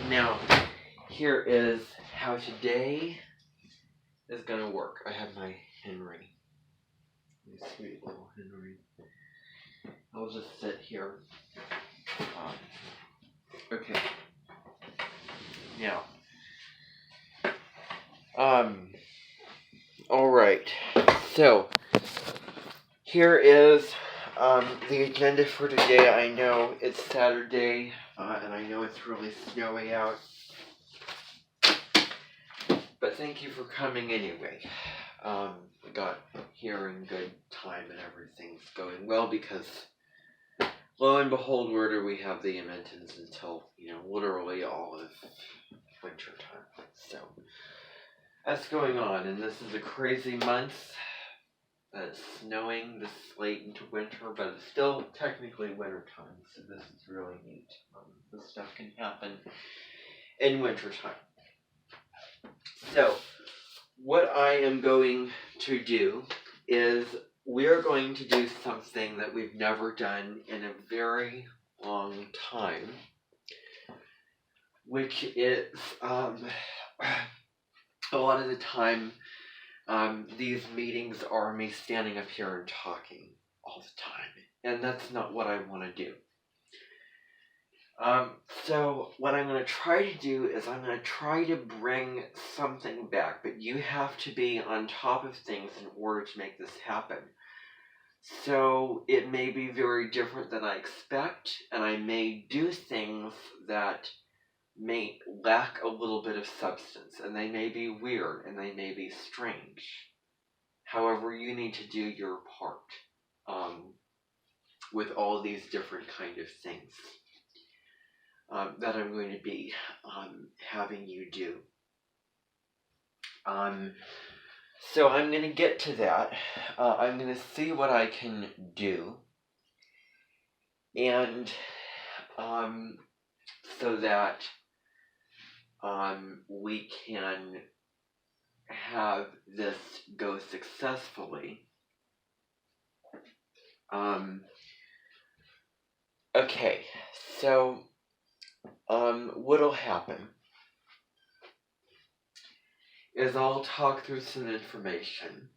Now, here is how today is going to work. I have my Henry. My sweet little Henry. I'll just sit here. Okay. Now. Alright. So, here is the agenda for today. I know it's Saturday, and I know it's really snowy out. But thank you for coming anyway. We got here in good time and everything's going well because, lo and behold, where do we have the Amentons until, literally all of winter time. So, that's going on, and this is a crazy month. It's snowing this late into winter, but it's still technically winter time, so this is really neat. This stuff can happen in winter time. So, what I am going to do is we are going to do something that we've never done in a very long time, which is a lot of the time these meetings are me standing up here and talking all the time, and that's not what I want to do. So what I'm going to try to do is I'm going to try to bring something back, but you have to be on top of things in order to make this happen. So it may be very different than I expect, and I may do things that may lack a little bit of substance, and they may be weird, and they may be strange. However, you need to do your part with all these different kind of things that I'm going to be having you do. So I'm going to get to that. I'm going to see what I can do. And so that we can have this go successfully. Okay, so what'll happen is I'll talk through some information,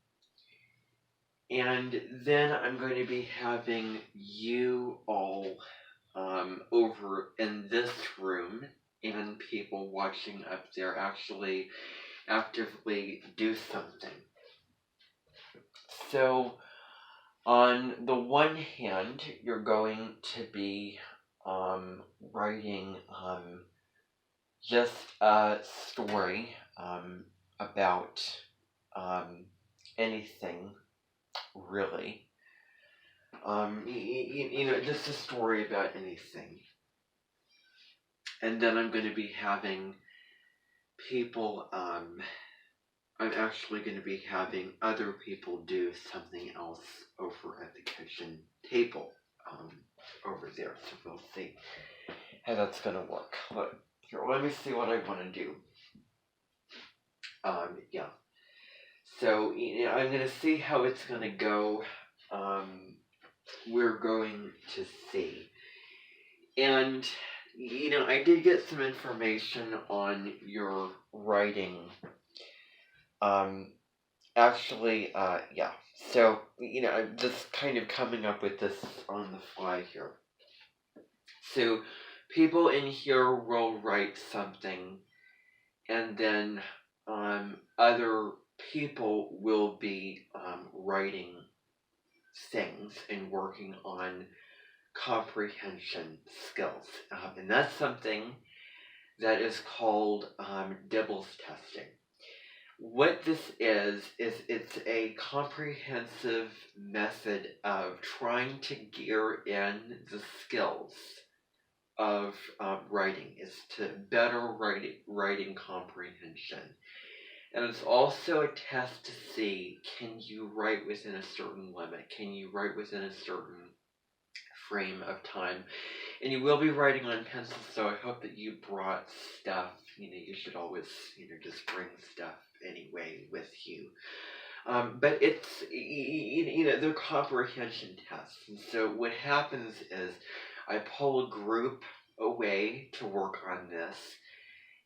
and then I'm going to be having you all over in this room and people watching up there actually actively do something. So on the one hand, you're going to be writing just a story about anything, really. Just a story about anything. And then I'm going to be having people, I'm actually going to be having other people do something else over at the kitchen table over there. So we'll see how that's going to work. Let me see what I want to do. Yeah. So, I'm going to see how it's going to go. We're going to see. And, I did get some information on your writing. Yeah. So, I'm just kind of coming up with this on the fly here. So, people in here will write something, and then other people will be writing things and working on comprehension skills. And that's something that is called Dibbles testing. What this is it's a comprehensive method of trying to gear in the skills of writing, is to better writing comprehension. And it's also a test to see, can you write within a certain limit? Can you write within a certain frame of time? And you will be writing on pencil, so I hope that you brought stuff. You should always, just bring stuff anyway with you. But it's, they're comprehension tests. And so what happens is I pull a group away to work on this,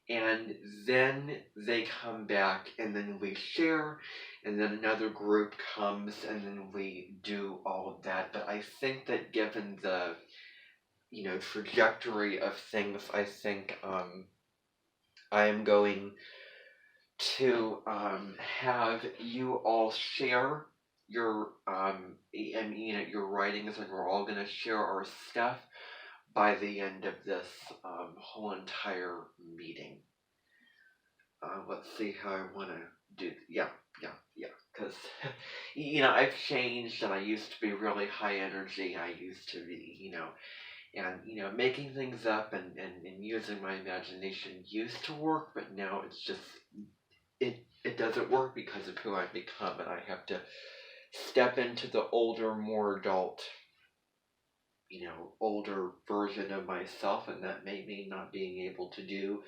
and then they come back, and then we share, and then another group comes, and then we do all of that. But I think that given the trajectory of things, I think I am going to have you all share your your writings, and we're all going to share our stuff by the end of this whole entire meeting. Let's see how I want to do. Yeah. Because I've changed, and I used to be really high energy. I used to be, and making things up and using my imagination used to work, but now it's just it doesn't work because of who I've become, and I have to step into the older, more adult, older version of myself, and that may mean not being able to do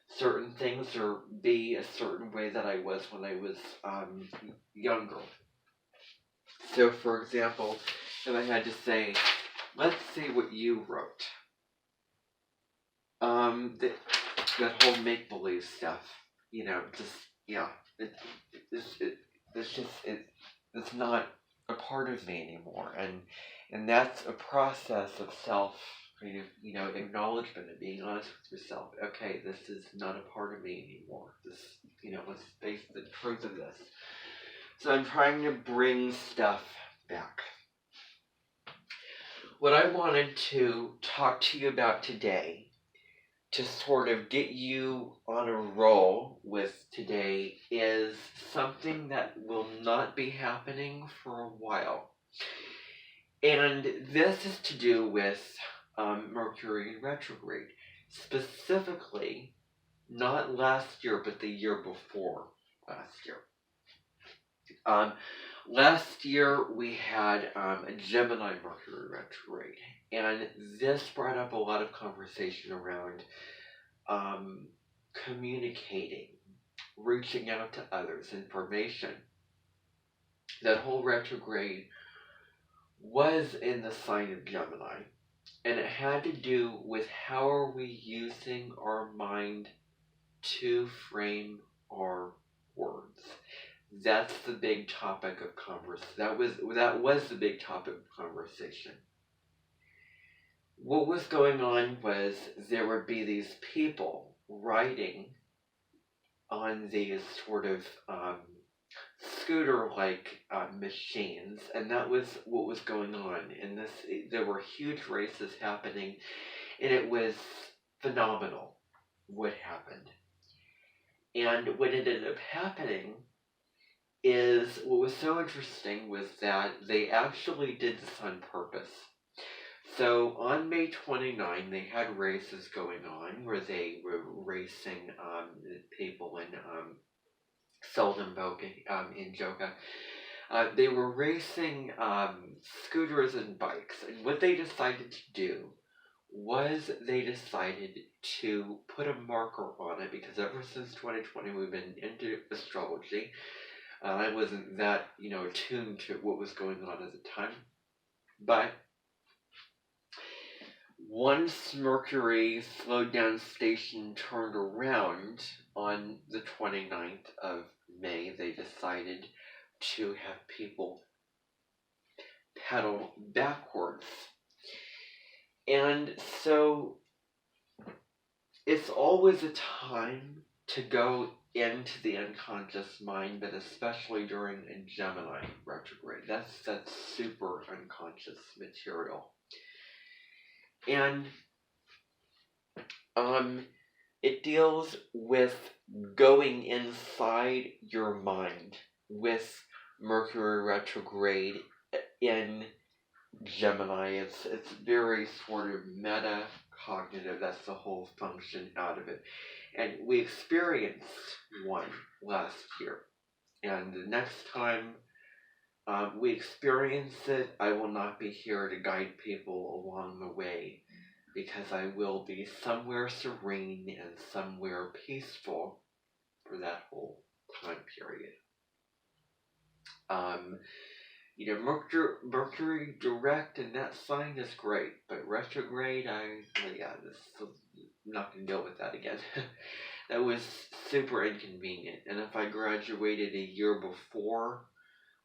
certain things or be a certain way that I was when I was younger. So, for example, if I had to say, let's see what you wrote. That whole make-believe stuff, it's not a part of me anymore, and that's a process of self acknowledgement and being honest with yourself. Okay, this is not a part of me anymore. This, let's face the truth of this. So I'm trying to bring stuff back. What I wanted to talk to you about today, to sort of get you on a roll with today, is something that will not be happening for a while. And this is to do with Mercury retrograde. Specifically, not last year, but the year before last year. Last year we had a Gemini Mercury retrograde, and this brought up a lot of conversation around communicating, reaching out to others, information. That whole retrograde was in the sign of Gemini, and it had to do with how are we using our mind to frame our words. That's the big topic of conversation. That was the big topic of conversation. What was going on was there would be these people writing on these sort of scooter-like machines, and that was what was going on. And there were huge races happening, and it was phenomenal what happened. And what ended up happening is, what was so interesting was that they actually did this on purpose. So on May 29, they had races going on where they were racing people in Seldom in Joka. They were racing scooters and bikes, and what they decided to do was they decided to put a marker on it, because ever since 2020 we've been into astrology. I wasn't that, attuned to what was going on at the time. But once Mercury slowed down station turned around on the 29th of May, they decided to have people pedal backwards. And so it's always a time to go into the unconscious mind, but especially during a Gemini retrograde. That's super unconscious material. And it deals with going inside your mind with Mercury retrograde in Gemini. It's very sort of meta-cognitive. That's the whole function out of it. And we experienced one last year. And the next time we experience it, I will not be here to guide people along the way, because I will be somewhere serene and somewhere peaceful for that whole time period. Mercury direct in that sign is great, but retrograde, not going to deal with that again. That was super inconvenient. And if I graduated a year before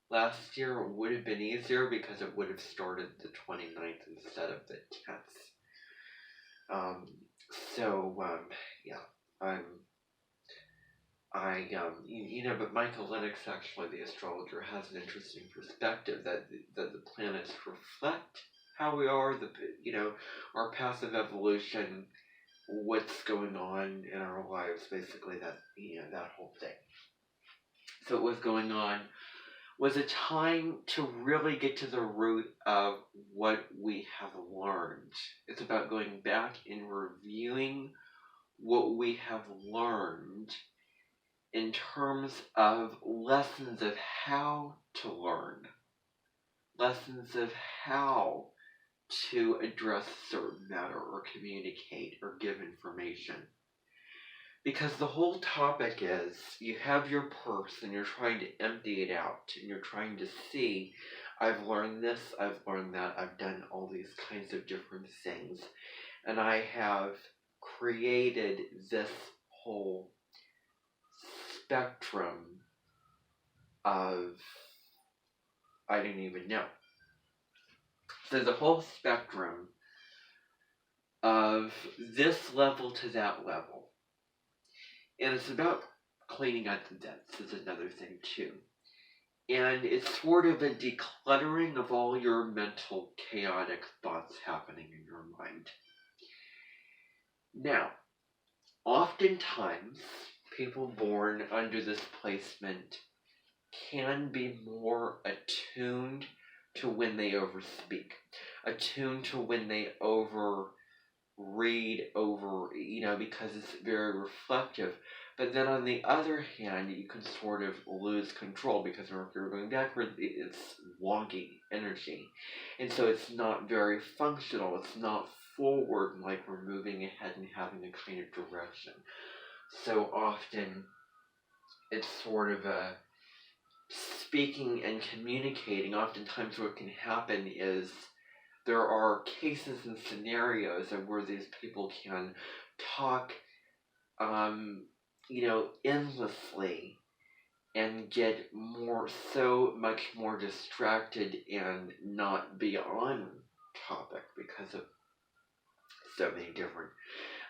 last year, it would have been easier because it would have started the 29th instead of the 10th. Yeah, I'm, but Michael Lennox, actually, the astrologer, has an interesting perspective that the planets reflect how we are, our passive evolution, what's going on in our lives, basically that whole thing. So what was going on was a time to really get to the root of what we have learned. It's about going back and reviewing what we have learned in terms of lessons of how to learn, lessons of how to address certain matter or communicate or give information. Because the whole topic is you have your purse and you're trying to empty it out and you're trying to see, I've learned this, I've learned that, I've done all these kinds of different things, and I have created this whole spectrum of, I don't even know. So the whole spectrum of this level to that level. And it's about cleaning out the debts is another thing too. And it's sort of a decluttering of all your mental chaotic thoughts happening in your mind. Now, oftentimes, people born under this placement can be more attuned to when they overspeak, attuned to when they read over, because it's very reflective. But then on the other hand, you can sort of lose control because if you're going backward, it's wonky energy. And so it's not very functional. It's not forward like we're moving ahead and having a kind of direction. So often, it's sort of a speaking and communicating. Oftentimes what can happen is there are cases and scenarios of where these people can talk, endlessly and get so much more distracted and not be on topic because of so many different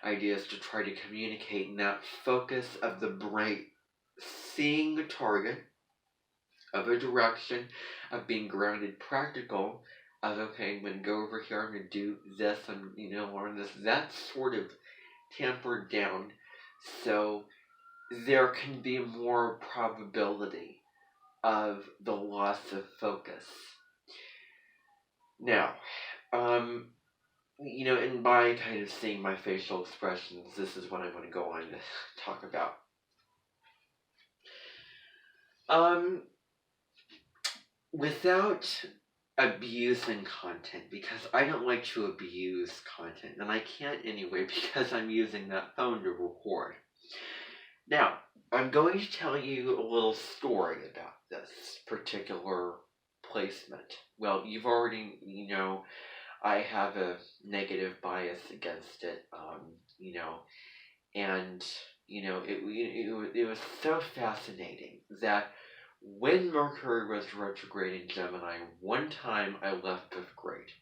ideas to try to communicate. And that focus of the brain, seeing the target of a direction, of being grounded, practical, of, okay, I'm going to go over here, I'm going to do this, I'm, learn this. That's sort of tempered down, so there can be more probability of the loss of focus. Now, and by kind of seeing my facial expressions, this is what I'm going to go on to talk about. Without abusing content, because I don't like to abuse content, and I can't anyway because I'm using that phone to record. Now, I'm going to tell you a little story about this particular placement. Well, you've already, I have a negative bias against it, and, it was so fascinating that when Mercury was retrograde in Gemini, one time I left 5th grade.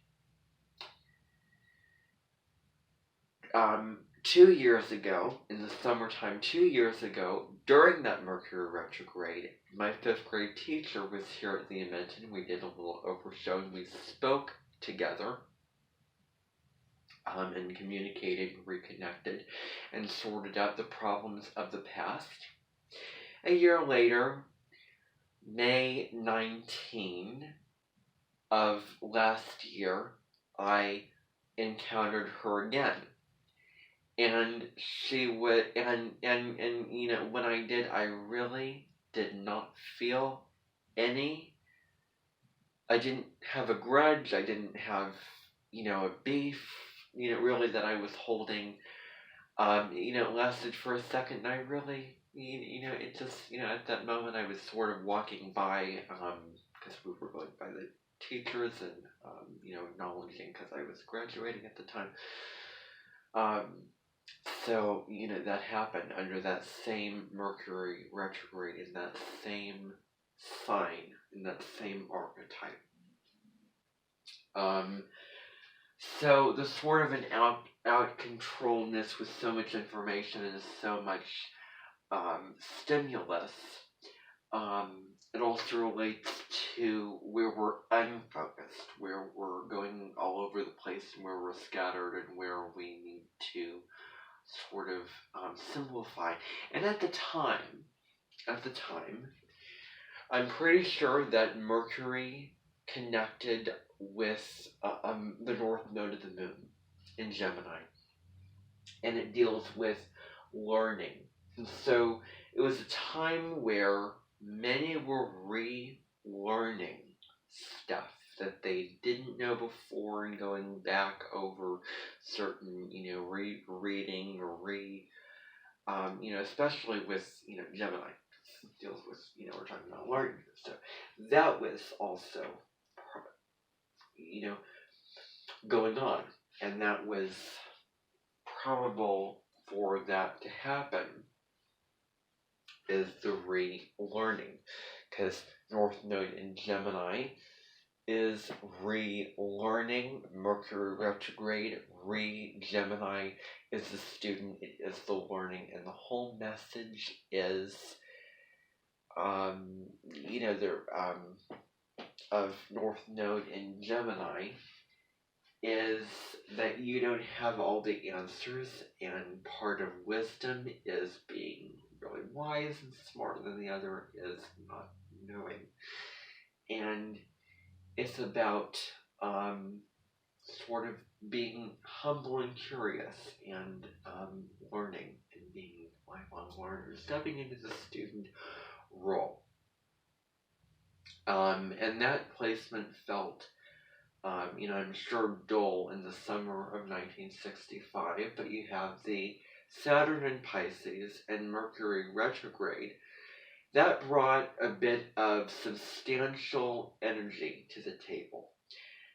2 years ago, in the summertime, 2 years ago, during that Mercury retrograde, my 5th grade teacher was here at the event, and we did a little Oprah show, and we spoke together, and communicated, and reconnected, and sorted out the problems of the past. A year later, May 19 of last year, I encountered her again. And she would, and when I did, I really did not feel I didn't have a grudge, I didn't have, a beef, really that I was holding. It lasted for a second, and I really, it just, at that moment I was sort of walking by, because we were going by the teachers and, acknowledging because I was graduating at the time. So, that happened under that same Mercury retrograde in that same sign, in that same archetype. Um, so the sort of an out controlness with so much information and so much stimulus. It also relates to where we're unfocused, where we're going all over the place, and where we're scattered, and where we need to sort of simplify. And at the time, I'm pretty sure that Mercury connected with the north node of the moon in Gemini, and it deals with learning. And so it was a time where many were relearning stuff that they didn't know before and going back over certain, reading or especially with, Gemini deals with, we're talking about learning. So that was also, you know, going on. And that was probable for that to happen is the relearning. Because North Node in Gemini is relearning. Mercury retrograde, Gemini is the student, it is the learning, and the whole message is, of North Node in Gemini is that you don't have all the answers, and part of wisdom is being really wise and smarter than the other is not knowing. And it's about sort of being humble and curious and learning and being lifelong learners, stepping into the student role. And that placement felt, I'm sure dull in the summer of 1965, but you have the Saturn in Pisces and Mercury retrograde. That brought a bit of substantial energy to the table.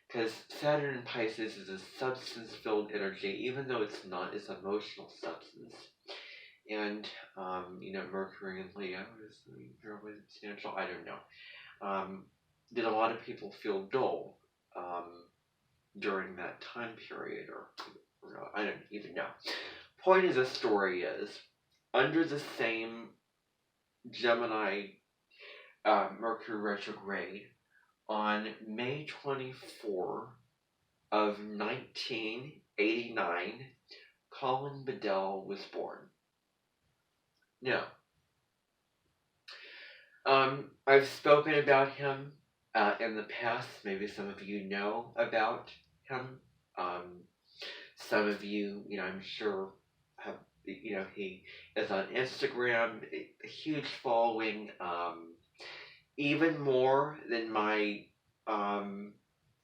Because Saturn in Pisces is a substance-filled energy, even though it's not, it's emotional substance. And, Mercury and Leo is fairly substantial. I don't know. Did a lot of people feel dull during that time period? Or I don't even know. Point of the story is, under the same Gemini Mercury retrograde, on May 24 of 1989, Colin Bedell was born. Now, I've spoken about him in the past. Maybe some of you know about him. Some of you, I'm sure have, he is on Instagram, a huge following, even more than my, and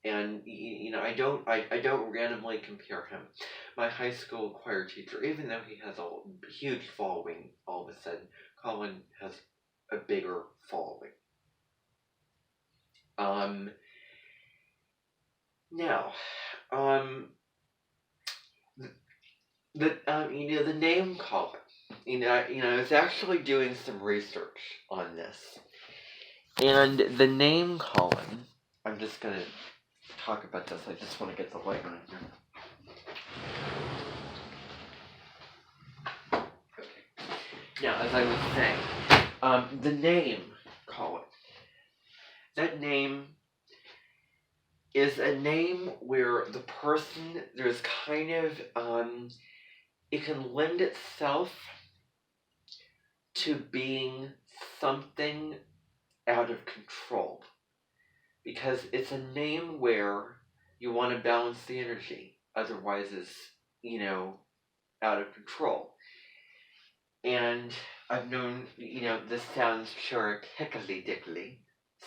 I don't randomly compare him. My high school choir teacher, even though he has a huge following, all of a sudden, Colin has a bigger following. Now, the name Colin. I was actually doing some research on this, and the name Colin. I'm just gonna talk about this. I just want to get the light on here. Okay. Now, as I was saying, the name Colin. That name is a name where the person, there's kind of, it can lend itself to being something out of control. Because it's a name where you want to balance the energy. Otherwise it's, out of control. And I've known, this sounds pure tickly-dickly.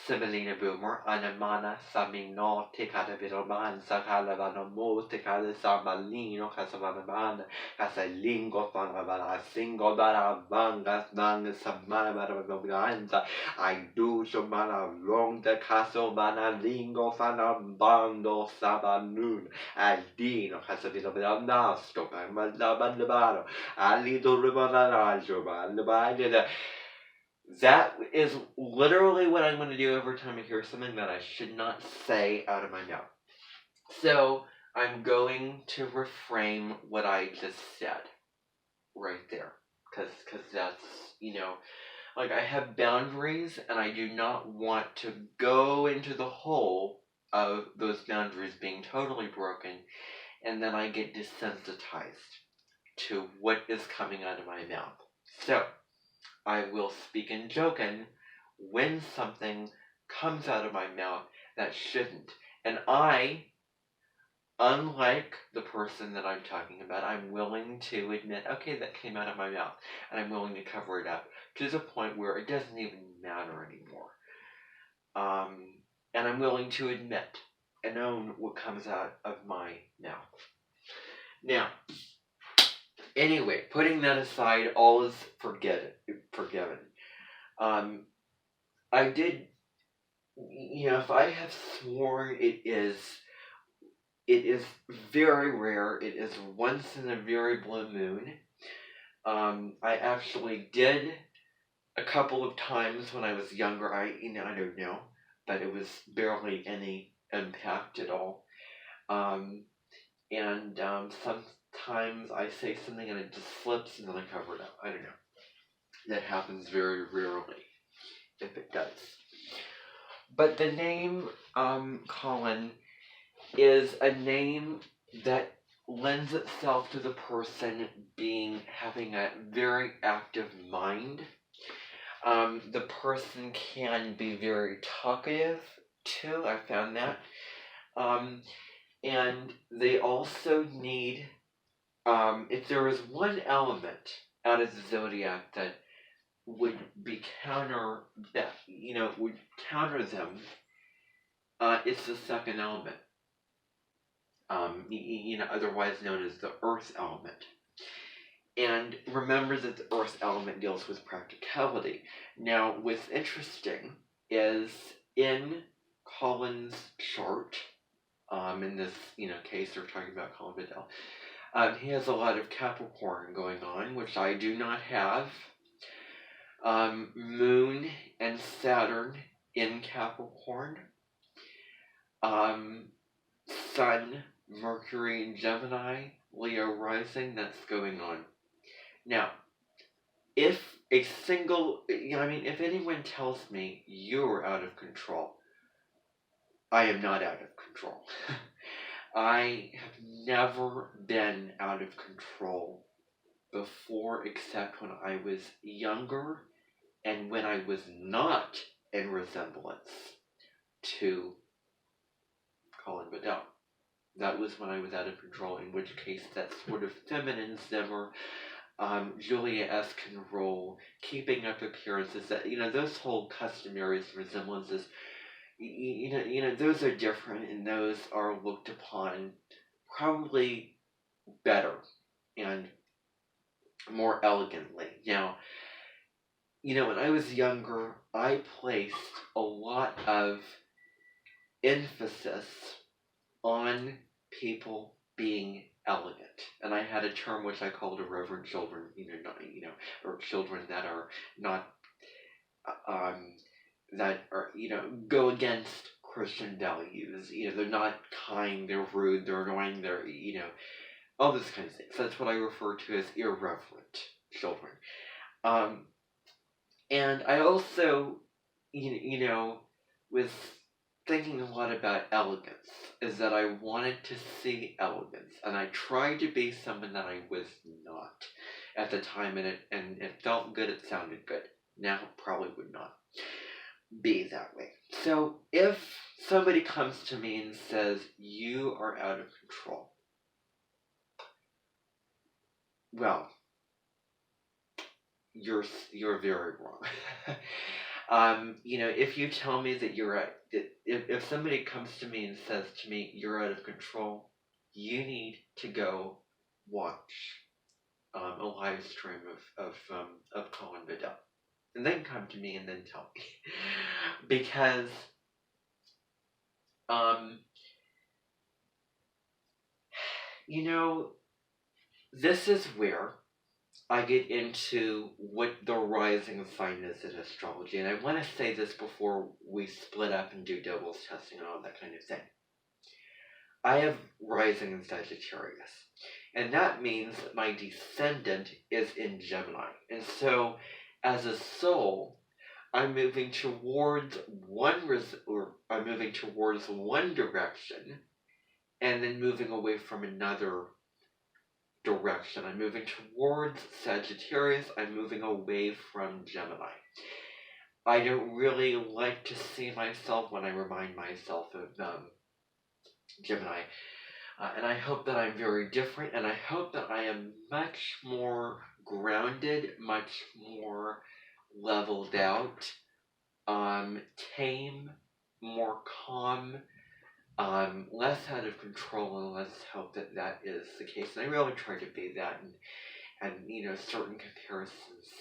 Sibilina Boomer, Anamana, Samino, Ticada Vidoman, Sacalavano Mo, Ticada Sabalino, Casavanabana, Casalingo, Fanabana, Singo, Barabangas, Nanga, Samana, Barabanza, I do Shamana, Long the Castle, Banalingo, Fanabando, Sabanun, Aldino, Casavino, Nasco, Malabandabano, Alido Ribanajo, Bandabanda. That is literally what I'm going to do every time I hear something that I should not say out of my mouth. So I'm going to reframe what I just said right there. Because that's, like I have boundaries and I do not want to go into the hole of those boundaries being totally broken and then I get desensitized to what is coming out of my mouth. So I will speak in joking when something comes out of my mouth that shouldn't. And I, unlike the person that I'm talking about, I'm willing to admit, okay, that came out of my mouth. And I'm willing to cover it up to the point where it doesn't even matter anymore. And I'm willing to admit and own what comes out of my mouth. Now, anyway, putting that aside, all is forgiven. I did, if I have sworn, it is very rare. It is once in a very blue moon. I actually did a couple of times when I was younger. I don't know, but it was barely any impact at all. And sometimes I say something and it just slips and then I cover it up. I don't know. That happens very rarely, if it does. But the name Colin is a name that lends itself to the person having a very active mind. The person can be very talkative too. I found that. And they also need, if there is one element out of the zodiac that would be would counter them, it's the second element. Otherwise known as the earth element. And remember that the earth element deals with practicality. Now, what's interesting is in Colin's chart, in this, case we're talking about Colin Bedell, he has a lot of Capricorn going on, which I do not have. Moon and Saturn in Capricorn. Sun, Mercury, and Gemini, Leo rising, that's going on. Now, if if anyone tells me you're out of control, I am not out of control. I have never been out of control before, except when I was younger and when I was not in resemblance to Colin Bedell. That was when I was out of control, in which case that sort of feminine simmer, Julia-esque role, keeping up appearances, that, those whole customary resemblances, those are different, and those are looked upon probably better and more elegantly. Now, when I was younger, I placed a lot of emphasis on people being elegant, and I had a term which I called irreverent children, or children that are not, that are, go against Christian values. They're not kind, they're rude, they're annoying, they're, all this kind of things. That's what I refer to as irreverent children. And I also, was thinking a lot about elegance, is that I wanted to see elegance, and I tried to be someone that I was not at the time, and it felt good, it sounded good. Now it probably would not be that way. So if somebody comes to me and says, you are out of control, well, you're very wrong. If you tell me that if somebody comes to me and says to me, you're out of control, you need to go watch a live stream of Colin Bedell, and then come to me and then tell me, because um, you know, this is where I get into what the rising sign is in astrology, and I want to say this before we split up and do doubles testing and all that kind of thing. I have rising in Sagittarius, and that means that my descendant is in Gemini, and so as a soul, I'm moving towards I'm moving towards one direction, and then moving away from another direction. I'm moving towards Sagittarius. I'm moving away from Gemini. I don't really like to see myself when I remind myself of Gemini. And I hope that I'm very different, and I hope that I am much more grounded, much more leveled out, tame, more calm, less out of control, and let's hope that that is the case. And I really try to be that, and certain comparisons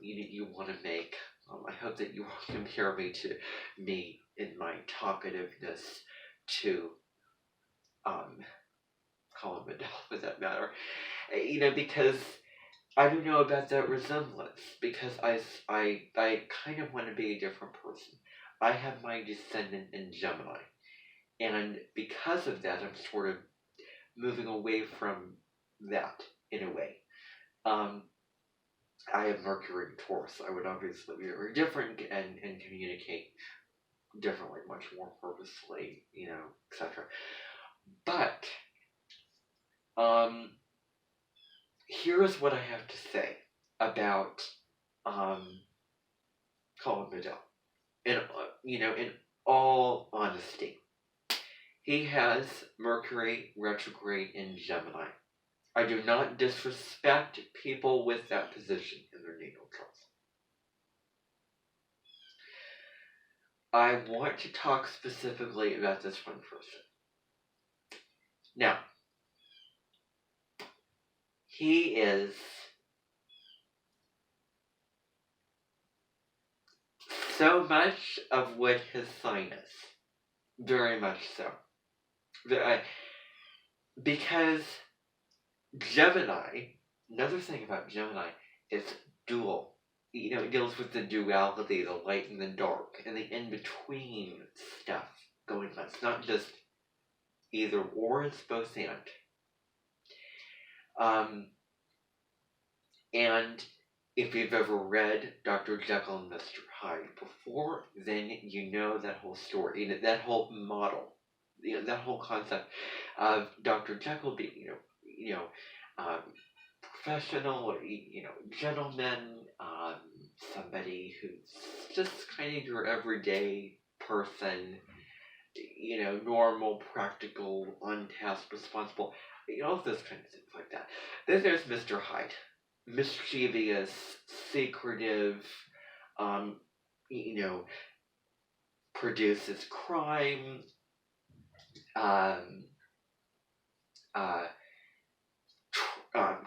you want to make. I hope that you compare me to me in my talkativeness to Colin Bedell, for that matter. Because I don't know about that resemblance, because I kind of want to be a different person. I have my descendant in Gemini, and because of that, I'm sort of moving away from that in a way. I have Mercury in Taurus. I would obviously be very different and communicate differently, much more purposefully, etc. But here's what I have to say about Colin Bedell. In all honesty, he has Mercury retrograde in Gemini. I do not disrespect people with that position in their natal charts. I want to talk specifically about this one person. Now, he is so much of what his sign is. Very much so. Because Gemini, another thing about Gemini, is dual. It deals with the duality, the light and the dark, and the in-between stuff going on. It's not just either or, it's both and. And if you've ever read Dr. Jekyll and Mr. Hyde before, then you know that whole story, that whole model, that whole concept of Dr. Jekyll being, professional, gentleman, somebody who's just kind of your everyday person, normal, practical, on task, responsible, all those kinds of things like that. Then there's Mr. Hyde, mischievous, secretive, produces crime,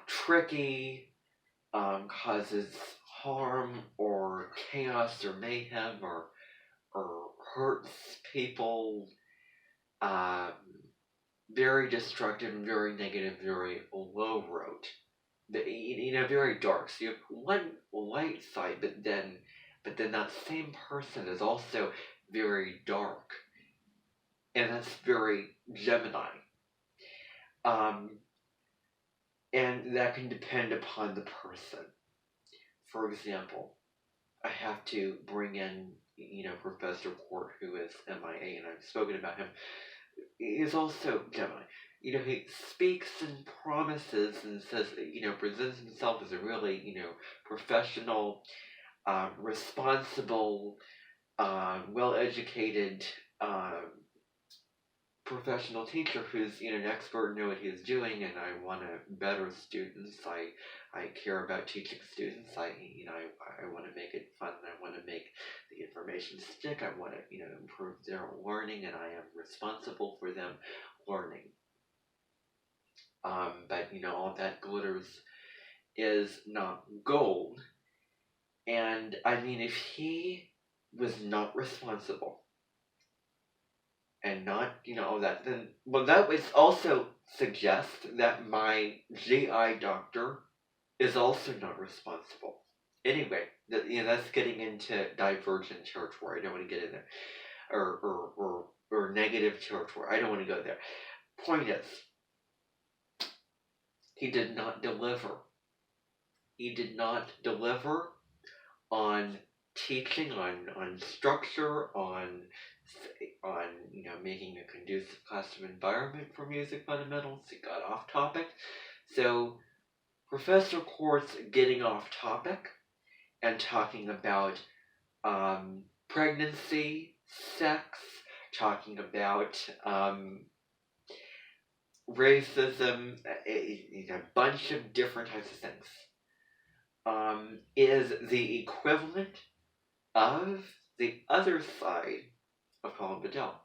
tricky, causes harm or chaos or mayhem or hurts people, very destructive and very negative, very low road, very dark. So you have one light side, but then that same person is also very dark, and that's very Gemini. And that can depend upon the person. For example, I have to bring in, Professor Court, who is MIA, and I've spoken about him. He is also Gemini. He speaks and promises and says, presents himself as a really, professional, responsible, well-educated, professional teacher who's an expert, know what he's doing, and I want to better students. I care about teaching students. I want to make it fun. I want to make the information stick. I want to improve their learning, and I am responsible for them learning. But all that glitters is not gold. And I mean, if he was not responsible and not, all that, then, well, that would also suggest that my GI doctor is also not responsible. Anyway, that's getting into divergent territory. I don't want to get in there. Or negative territory. I don't want to go there. Point is, he did not deliver. He did not deliver on teaching, on structure, on making a conducive classroom environment for music fundamentals. He got off topic. So Professor Court's getting off topic and talking about pregnancy, sex, talking about racism, a bunch of different types of things, is the equivalent of the other side of Colin Bedell.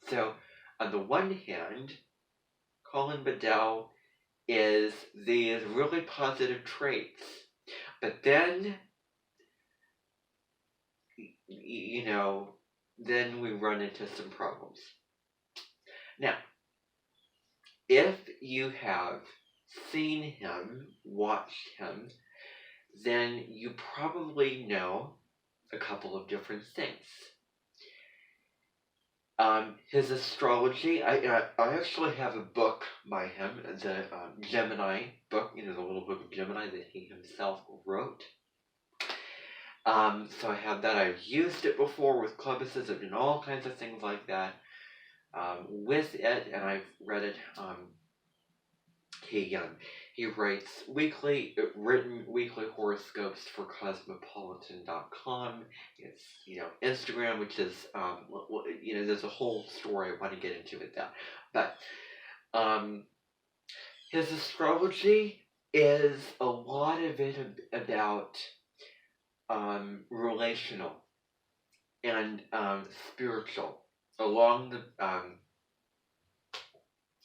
So, on the one hand, Colin Bedell is these really positive traits, but then, then we run into some problems. Now, if you have seen him, watched him, then you probably know a couple of different things. His astrology, I actually have a book by him, the Gemini book, the little book of Gemini that he himself wrote. So I have that. I've used it before with clubbuses. I've done all kinds of things like that with it, and I've read it. He writes written weekly horoscopes for Cosmopolitan.com. It's Instagram, which is there's a whole story I want to get into with that. But his astrology is a lot of it about relational and spiritual, along the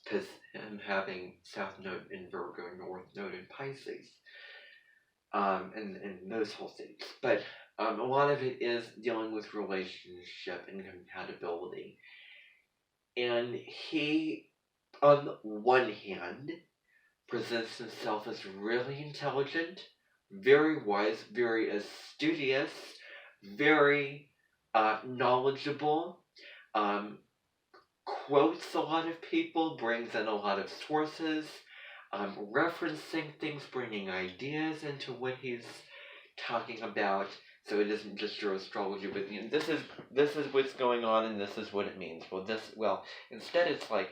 because him having South Node in Virgo, North Node in Pisces, and those whole things. But a lot of it is dealing with relationship and compatibility. And he, on one hand, presents himself as really intelligent, very wise, very studious, very knowledgeable, quotes a lot of people, brings in a lot of sources, referencing things, bringing ideas into what he's talking about. So it isn't just your astrology, but this is what's going on, and this is what it means. Instead it's like,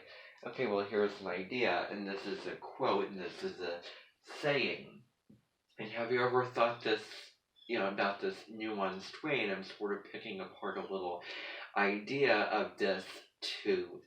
okay, well, here's an idea, and this is a quote, and this is a saying. And have you ever thought this, about this nuanced way? And I'm sort of picking apart a little idea of this to